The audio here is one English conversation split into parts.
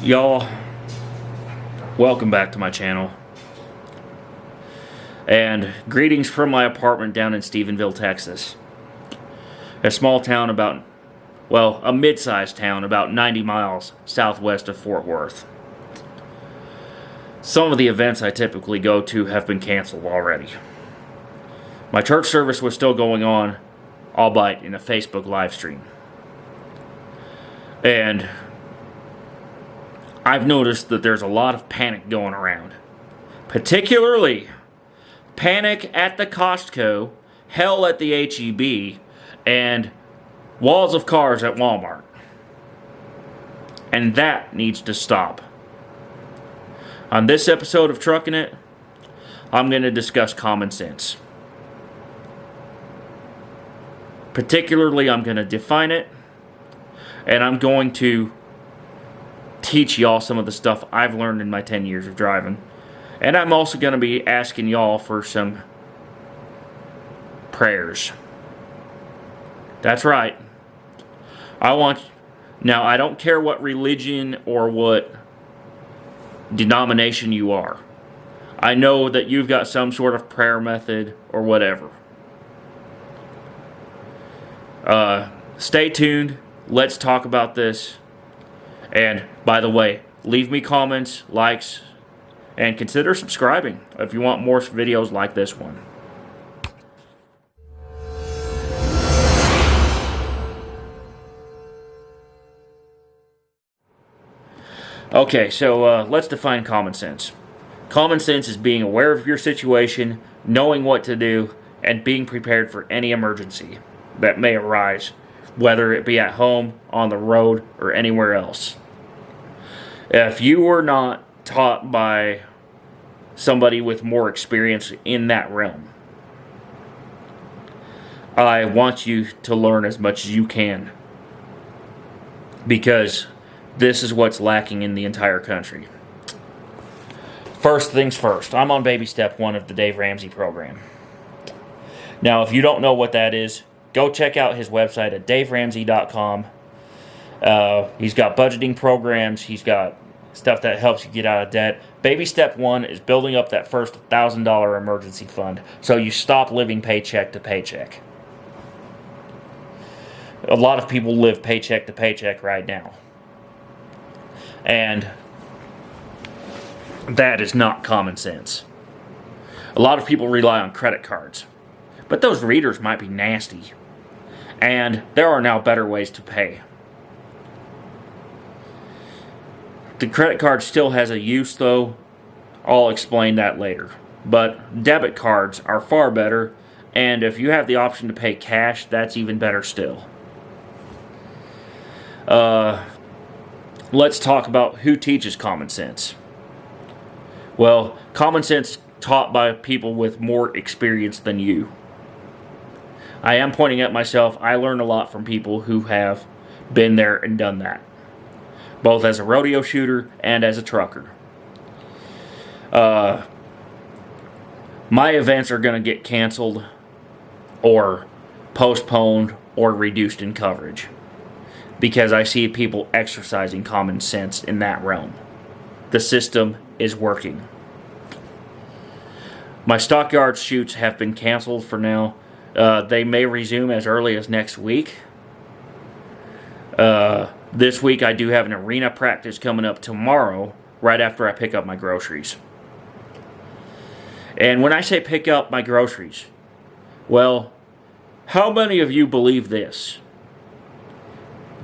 Y'all, welcome back to my channel. And greetings from my apartment down in Stephenville, Texas. A small town about, well, a mid-sized town about 90 miles southwest of Fort Worth. Some of the events I typically go to have been canceled already. My church service was still going on, albeit in a Facebook live stream. And I've noticed that there's a lot of panic going around. Particularly, panic at the Costco, hell at the HEB, and walls of cars at Walmart. And that needs to stop. On this episode of Truckin' It, I'm going to discuss common sense. Particularly, I'm going to define it, and I'm going to teach y'all some of the stuff I've learned in my 10 years of driving. And I'm also going to be asking y'all for some prayers. That's right. Now, I don't care what religion or what denomination you are. I know that you've got some sort of prayer method or whatever. Stay tuned. Let's talk about this. And, by the way, leave me comments, likes, and consider subscribing if you want more videos like this one. Okay, so let's define common sense. Common sense is being aware of your situation, knowing what to do, and being prepared for any emergency that may arise, whether it be at home, on the road, or anywhere else. If you were not taught by somebody with more experience in that realm, I want you to learn as much as you can, because this is what's lacking in the entire country. First things first, I'm on baby step 1 of the Dave Ramsey program. Now, if you don't know what that is, go check out his website at daveramsey.com. He's got budgeting programs. He's got stuff that helps you get out of debt. Baby step 1 is building up that first $1,000 emergency fund so you stop living paycheck to paycheck. A lot of people live paycheck to paycheck right now. And that is not common sense. A lot of people rely on credit cards, but those readers might be nasty. And there are now better ways to pay. The credit card still has a use, though. I'll explain that later. But debit cards are far better, and if you have the option to pay cash, that's even better still. Let's talk about who teaches common sense. Well, common sense taught by people with more experience than you. I am pointing at myself. I learn a lot from people who have been there and done that, both as a rodeo shooter and as a trucker. My events are going to get canceled or postponed or reduced in coverage because I see people exercising common sense in that realm. The system is working. My stockyard shoots have been canceled for now. They may resume as early as next week. This week I do have an arena practice coming up tomorrow, right after I pick up my groceries. And when I say pick up my groceries, well, how many of you believe this?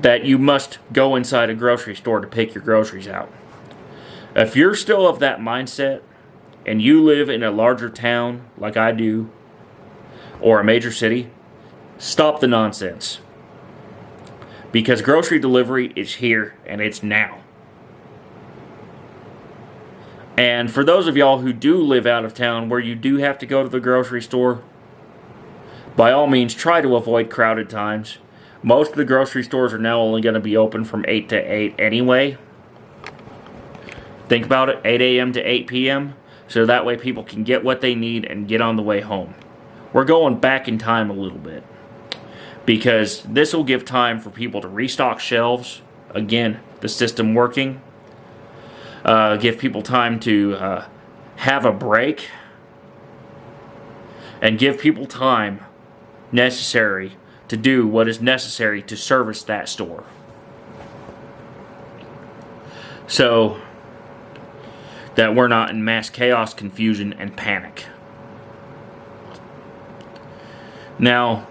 That you must go inside a grocery store to pick your groceries out. If you're still of that mindset, and you live in a larger town like I do, or a major city, stop the nonsense. Because grocery delivery is here, and it's now. And for those of y'all who do live out of town where you do have to go to the grocery store, by all means try to avoid crowded times. Most of the grocery stores are now only going to be open from 8 to 8 anyway. Think about it, 8 a.m. to 8 p.m. So that way people can get what they need and get on the way home. We're going back in time a little bit, because this will give time for people to restock shelves. Again, the system working. give people time to have a break, and give people time necessary to do what is necessary to service that store. So that we're not in mass chaos, confusion, and panic. Now,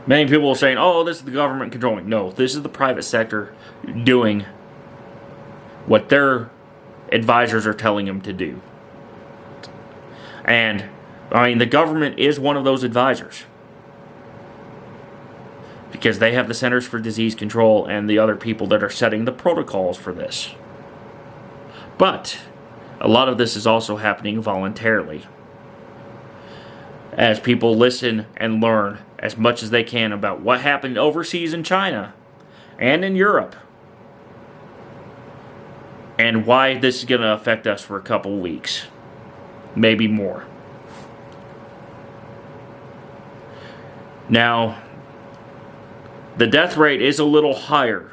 many people are saying, oh, this is the government controlling. No, this is the private sector doing what their advisors are telling them to do. And, I mean, the government is one of those advisors, because they have the Centers for Disease Control and the other people that are setting the protocols for this. But a lot of this is also happening voluntarily, as people listen and learn as much as they can about what happened overseas in China and in Europe, and why this is going to affect us for a couple weeks, maybe more. Now, the death rate is a little higher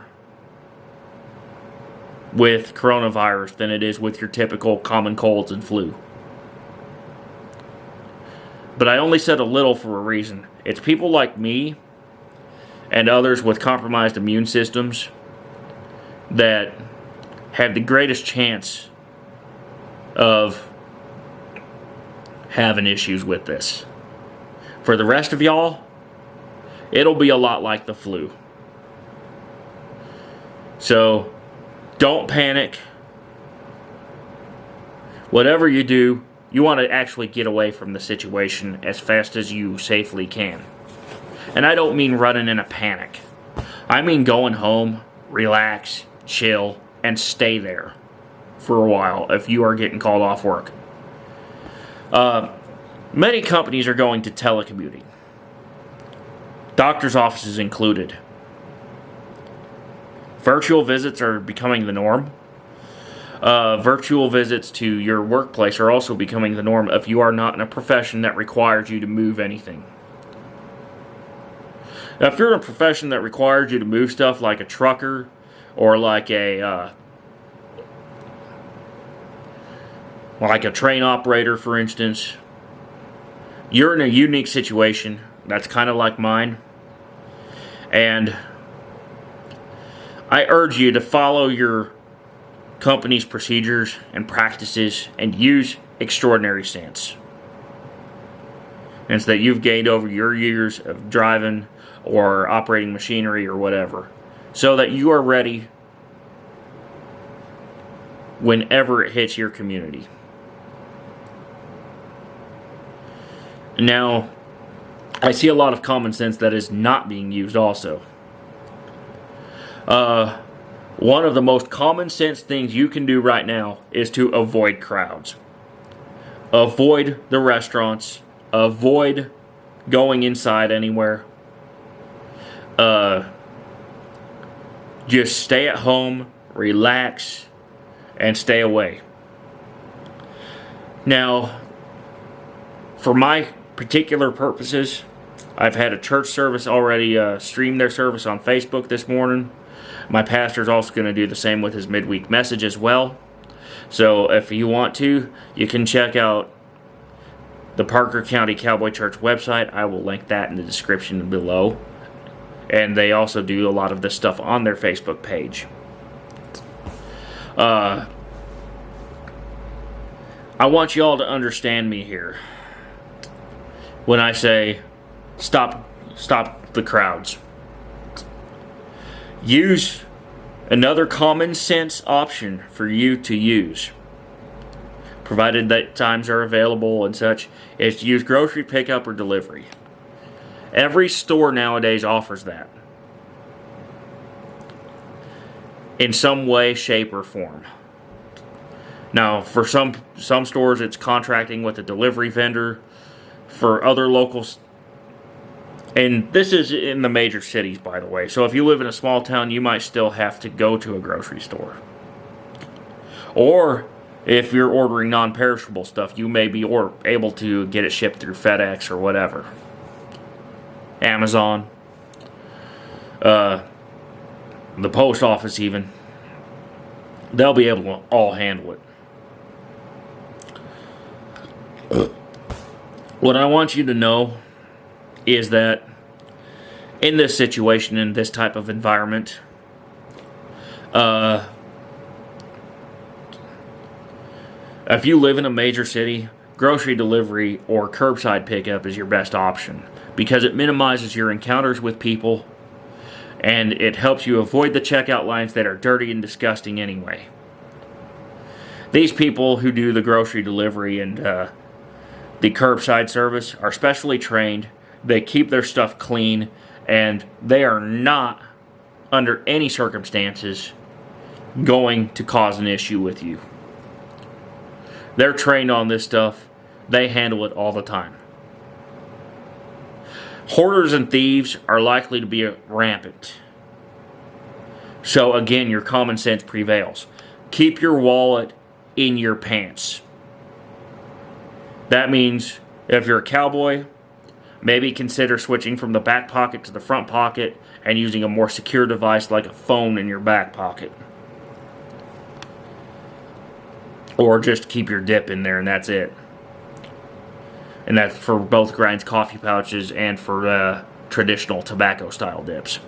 with coronavirus than it is with your typical common colds and flu. But I only said a little for a reason. It's people like me and others with compromised immune systems that have the greatest chance of having issues with this. For the rest of y'all, it'll be a lot like the flu. So, don't panic. Whatever you do, you want to actually get away from the situation as fast as you safely can. And I don't mean running in a panic. I mean going home, relax, chill, and stay there for a while if you are getting called off work. Many companies are going to telecommuting. Doctors' offices included. Virtual visits are becoming the norm. Virtual visits to your workplace are also becoming the norm if you are not in a profession that requires you to move anything. Now, if you're in a profession that requires you to move stuff like a trucker or like a train operator, for instance, you're in a unique situation that's kind of like mine. And I urge you to follow your company's procedures and practices and use extraordinary sense. And so that you've gained over your years of driving or operating machinery or whatever, so that you are ready whenever it hits your community. Now, I see a lot of common sense that is not being used also. One of the most common sense things you can do right now is to avoid crowds. Avoid the restaurants. Avoid going inside anywhere. Just stay at home, relax, and stay away. Now, for my particular purposes, I've had a church service already stream their service on Facebook this morning. My pastor's also going to do the same with his midweek message as well. So if you want to, you can check out the Parker County Cowboy Church website. I will link that in the description below. And they also do a lot of this stuff on their Facebook page. I want you all to understand me here when I say stop the crowds. Use another common sense option for you to use, provided that times are available and such, is to use grocery pickup or delivery. Every store nowadays offers that in some way, shape, or form. Now, for some stores, it's contracting with a delivery vendor. For other locals, and this is in the major cities, by the way. So if you live in a small town, you might still have to go to a grocery store. Or if you're ordering non-perishable stuff, you may be able to get it shipped through FedEx or whatever. Amazon. The post office even. they'll be able to all handle it. What I want you to know is that in this situation, in this type of environment, if you live in a major city, grocery delivery or curbside pickup is your best option because it minimizes your encounters with people and it helps you avoid the checkout lines that are dirty and disgusting anyway. These people who do the grocery delivery and the curbside service are specially trained. They keep their stuff clean and they are not, under any circumstances, going to cause an issue with you. They're trained on this stuff. They handle it all the time. Hoarders and thieves are likely to be rampant. So again, your common sense prevails. Keep your wallet in your pants. That means if you're a cowboy, maybe consider switching from the back pocket to the front pocket and using a more secure device like a phone in your back pocket. Or just keep your dip in there and that's it. And that's for both grinds coffee pouches and for traditional tobacco style dips.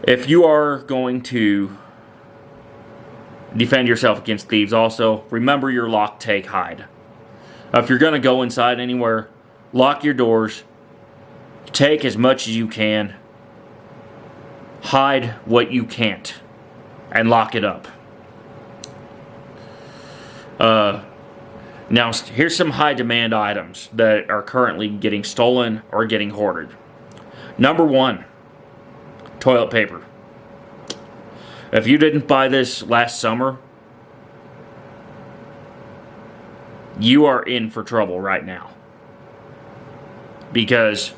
If you are going to defend yourself against thieves also, remember your lock, take, hide. If you're going to go inside anywhere, lock your doors, take as much as you can, hide what you can't, and lock it up. Now, here's some high demand items that are currently getting stolen or getting hoarded. Number 1, toilet paper. If you didn't buy this last summer, you are in for trouble right now. Because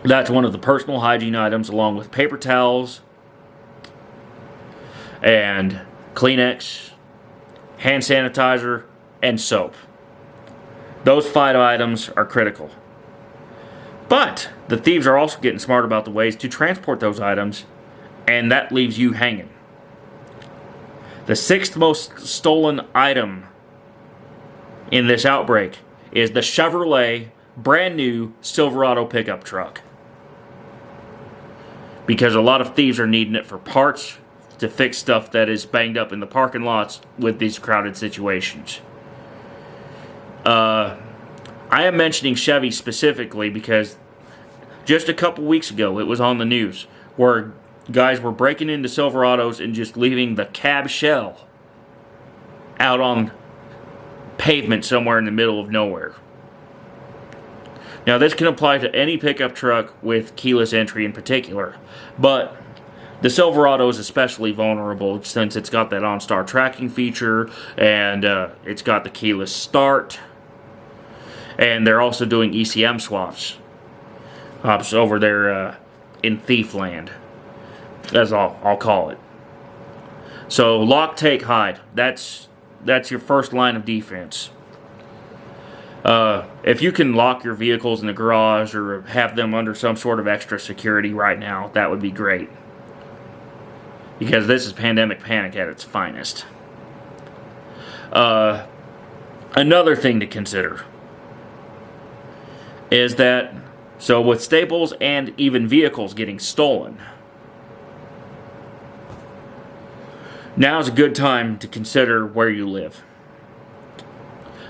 that's one of the personal hygiene items along with paper towels and Kleenex, hand sanitizer, and soap. Those 5 items are critical. But the thieves are also getting smart about the ways to transport those items, and that leaves you hanging. The 6th most stolen item in this outbreak is the Chevrolet brand new Silverado pickup truck. Because a lot of thieves are needing it for parts, to fix stuff that is banged up in the parking lots with these crowded situations. I am mentioning Chevy specifically because just a couple weeks ago it was on the news where guys were breaking into Silverados and just leaving the cab shell out on pavement somewhere in the middle of nowhere. Now this can apply to any pickup truck with keyless entry in particular, but the Silverado is especially vulnerable since it's got that OnStar tracking feature and it's got the keyless start. And they're also doing ECM swaps over there in thief land. That's all I'll call it. So lock, take, hide. That's your first line of defense. If you can lock your vehicles in the garage or have them under some sort of extra security right now, that would be great. Because this is pandemic panic at its finest. Another thing to consider is that, so with staples and even vehicles getting stolen, now's a good time to consider where you live.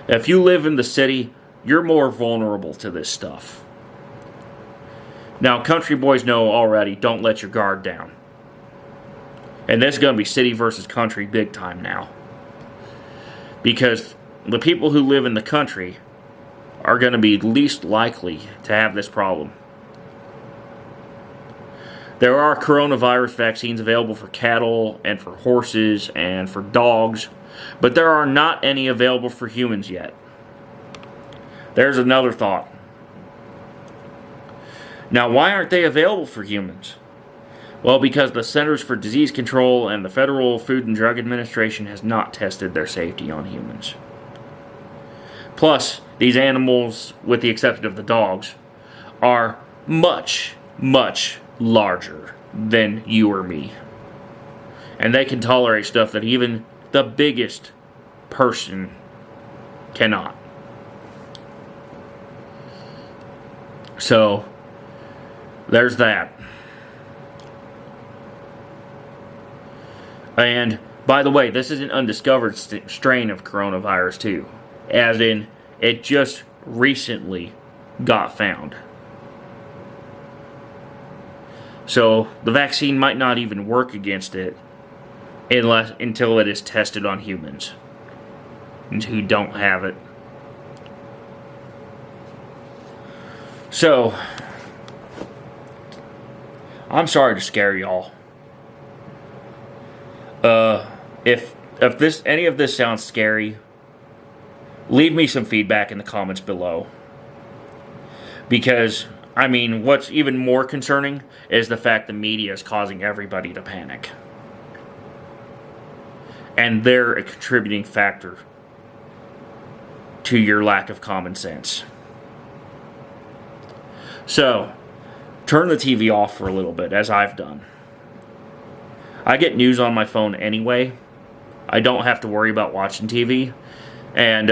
If you live in the city, you're more vulnerable to this stuff. Now, country boys know already, don't let your guard down. And this is going to be city versus country big time now. Because the people who live in the country are going to be least likely to have this problem. There are coronavirus vaccines available for cattle and for horses and for dogs, but there are not any available for humans yet. There's another thought. Now, why aren't they available for humans? Well, because the Centers for Disease Control and the Federal Food and Drug Administration has not tested their safety on humans. Plus, these animals, with the exception of the dogs, are much, much larger than you or me. And they can tolerate stuff that even the biggest person cannot. So, there's that. And, by the way, this is an undiscovered strain of coronavirus, too. As in, it just recently got found. So, the vaccine might not even work against it until it is tested on humans who don't have it. So, I'm sorry to scare y'all. If any of this sounds scary, leave me some feedback in the comments below. Because, I mean, what's even more concerning is the fact the media is causing everybody to panic. And they're a contributing factor to your lack of common sense. So, turn the TV off for a little bit, as I've done. I get news on my phone anyway. I don't have to worry about watching TV. And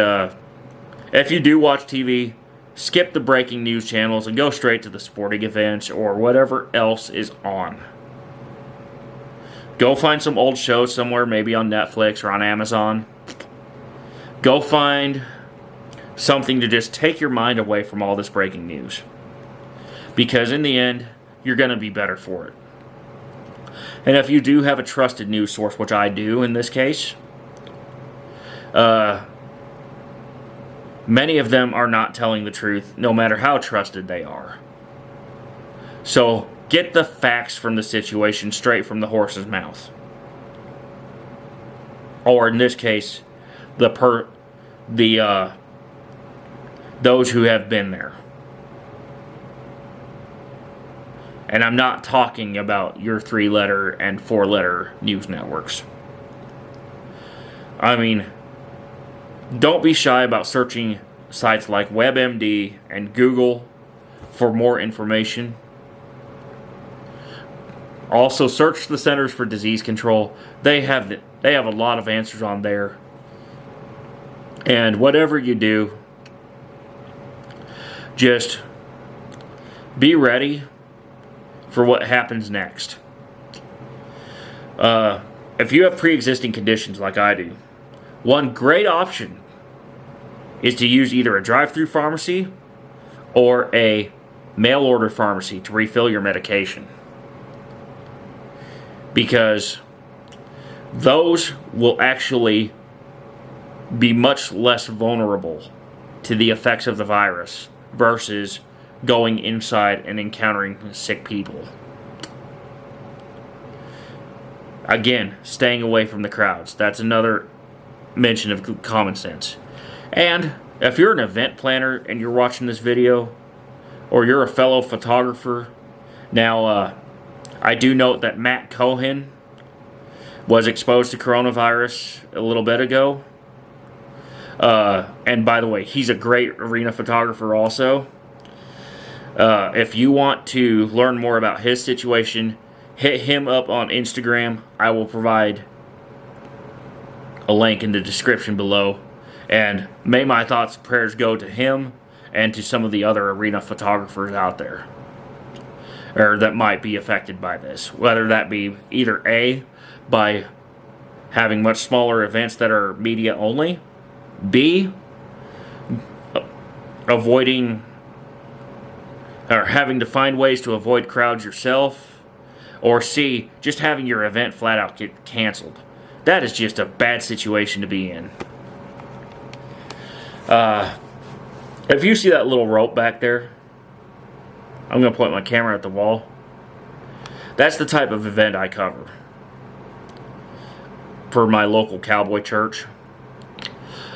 if you do watch TV, skip the breaking news channels and go straight to the sporting events or whatever else is on. Go find some old shows somewhere, maybe on Netflix or on Amazon. Go find something to just take your mind away from all this breaking news. Because in the end, you're going to be better for it. And if you do have a trusted news source, which I do in this case, many of them are not telling the truth, no matter how trusted they are. So, get the facts from the situation straight from the horse's mouth. Or in this case, those who have been there. And I'm not talking about your 3-letter and 4-letter news networks. I mean, don't be shy about searching sites like WebMD and Google for more information. Also, search the Centers for Disease Control. They have a lot of answers on there. And whatever you do, just be ready for what happens next. If you have pre-existing conditions like I do, one great option is to use either a drive-through pharmacy or a mail-order pharmacy to refill your medication. Because those will actually be much less vulnerable to the effects of the virus versus going inside and encountering sick people. Again, staying away from the crowds. That's another mention of common sense. And if you're an event planner and you're watching this video, or you're a fellow photographer, now I do note that Matt Culhane was exposed to coronavirus a little bit ago. And by the way, he's a great arena photographer also. If you want to learn more about his situation, hit him up on Instagram. I will provide a link in the description below. And may my thoughts and prayers go to him and to some of the other arena photographers out there, or that might be affected by this. Whether that be either A, by having much smaller events that are media only, B, avoiding or having to find ways to avoid crowds yourself, or C, just having your event flat out get canceled. That is just a bad situation to be in. If you see that little rope back there, I'm going to point my camera at the wall. That's the type of event I cover for my local cowboy church.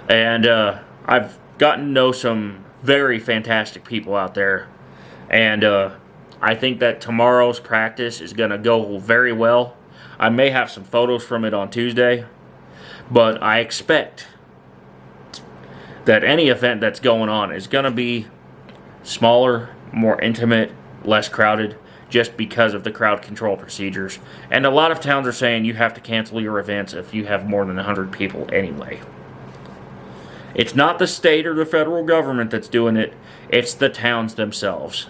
And I've gotten to know some very fantastic people out there. And I think that tomorrow's practice is going to go very well. I may have some photos from it on Tuesday. But I expect that any event that's going on is going to be smaller, more intimate, less crowded, just because of the crowd control procedures. And a lot of towns are saying you have to cancel your events if you have more than 100 people anyway. It's not the state or the federal government that's doing it, it's the towns themselves.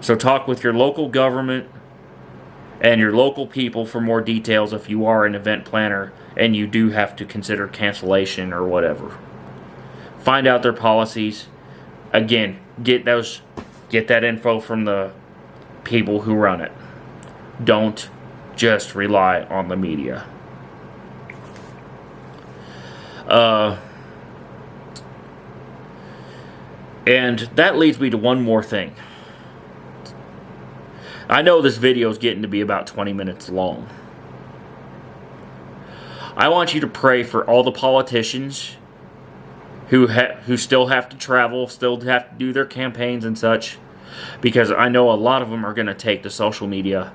So talk with your local government and your local people for more details if you are an event planner and you do have to consider cancellation or whatever. Find out their policies. Again, get that info from the people who run it. Don't just rely on the media. And that leads me to one more thing. I know this video is getting to be about 20 minutes long. I want you to pray for all the politicians who still have to travel, still have to do their campaigns and such, because I know a lot of them are going to take to social media,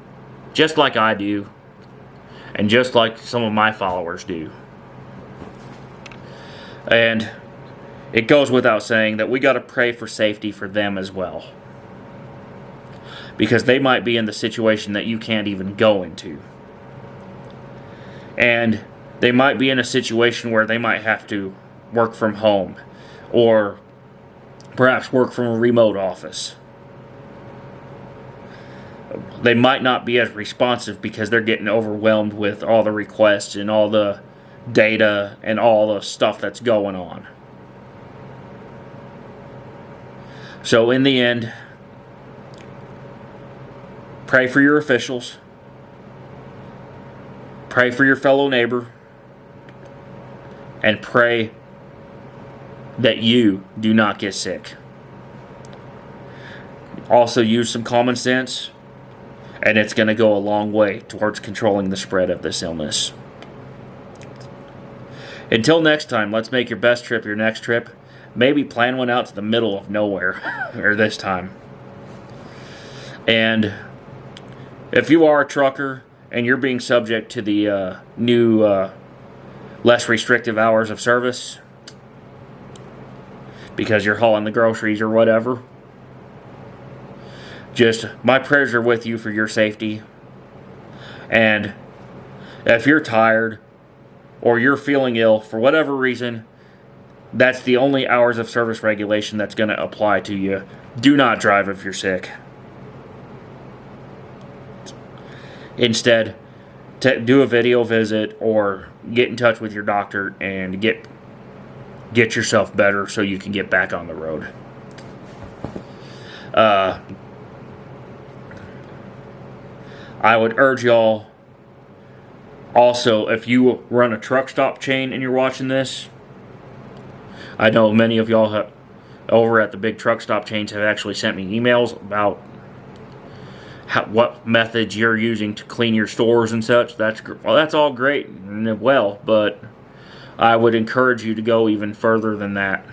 just like I do, and just like some of my followers do. And it goes without saying that we got to pray for safety for them as well, because they might be in the situation that you can't even go into. And they might be in a situation where they might have to work from home, or perhaps work from a remote office. They might not be as responsive because they're getting overwhelmed with all the requests and all the data and all the stuff that's going on. So in the end, pray for your officials. Pray for your fellow neighbor. And pray that you do not get sick. Also use some common sense, and it's going to go a long way towards controlling the spread of this illness. Until next time, let's make your best trip your next trip. Maybe plan one out to the middle of nowhere, or this time. And if you are a trucker and you're being subject to the new less restrictive hours of service because you're hauling the groceries or whatever, just my prayers are with you for your safety. And if you're tired or you're feeling ill for whatever reason, that's the only hours of service regulation that's going to apply to you. Do not drive if you're sick. Instead, do a video visit or get in touch with your doctor and get yourself better so you can get back on the road. I would urge y'all also, if you run a truck stop chain and you're watching this, I know many of y'all over at the big truck stop chains have actually sent me emails about what methods you're using to clean your stores and such. That's all great and well, but I would encourage you to go even further than that.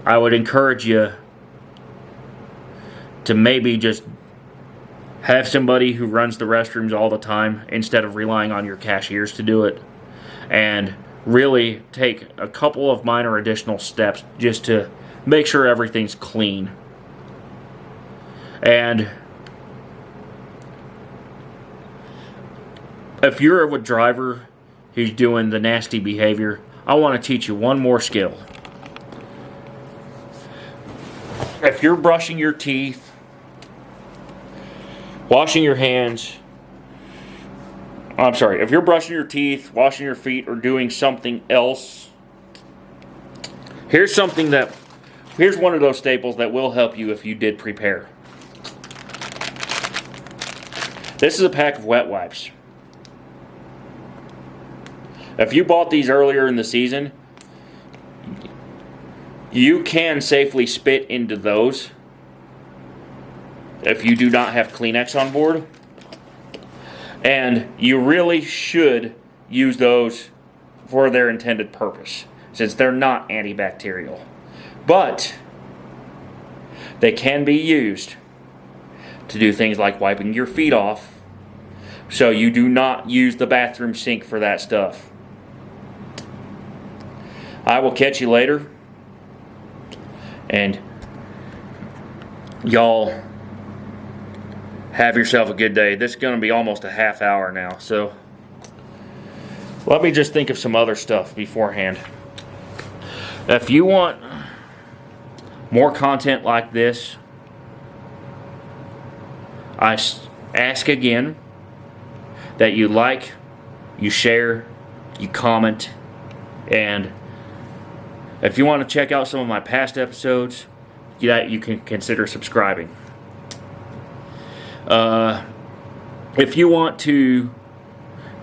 I would encourage you to maybe just have somebody who runs the restrooms all the time instead of relying on your cashiers to do it, and really take a couple of minor additional steps just to make sure everything's clean. And if you're a driver who's doing the nasty behavior, I want to teach you one more skill. If you're brushing your teeth, washing your hands, if you're brushing your teeth, washing your feet, or doing something else, here's one of those staples that will help you if you did prepare. This is a pack of wet wipes. If you bought these earlier in the season, you can safely spit into those if you do not have Kleenex on board. And you really should use those for their intended purpose, since they're not antibacterial. But they can be used to do things like wiping your feet off, so you do not use the bathroom sink for that stuff. I will catch you later, and Y'all have yourself a good day. This is going to be almost a half hour now, so let me just think of some other stuff beforehand. If you want more content like this, I ask again that you like, you share, you comment, and if you want to check out some of my past episodes, you can consider subscribing. If you want to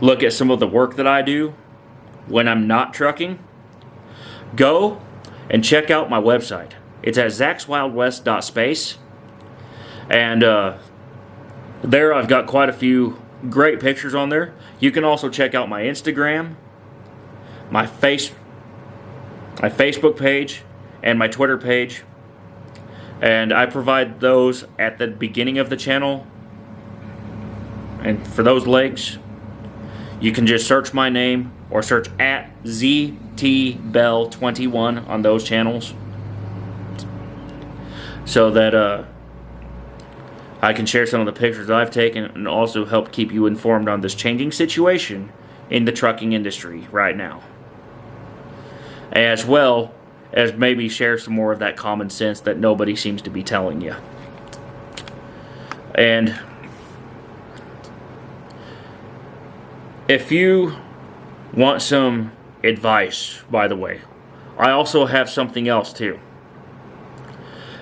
look at some of the work that I do when I'm not trucking, go and check out my website. It's at zackswildwest.space, and there I've got quite a few great pictures on there. You can also check out my Instagram, my Facebook page, and my Twitter page. And I provide those at the beginning of the channel. And for those links, you can just search my name or search at ZTBell21 on those channels, so that I can share some of the pictures I've taken and also help keep you informed on this changing situation in the trucking industry right now. As well as maybe share some more of that common sense that nobody seems to be telling you. And if you want some advice, by the way, I also have something else too.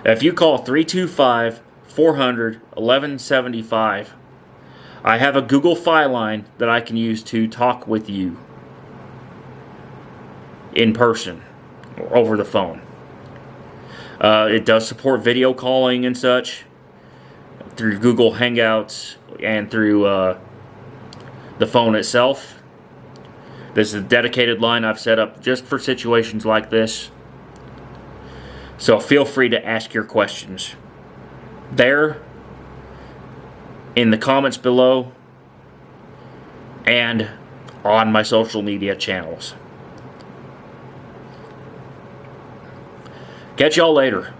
If you call 325-400-1175, I have a Google Fi line that I can use to talk with you in person or over the phone. It does support video calling and such through Google Hangouts and through the phone itself. This is a dedicated line I've set up just for situations like this. So feel free to ask your questions there in the comments below and on my social media channels. Catch y'all later.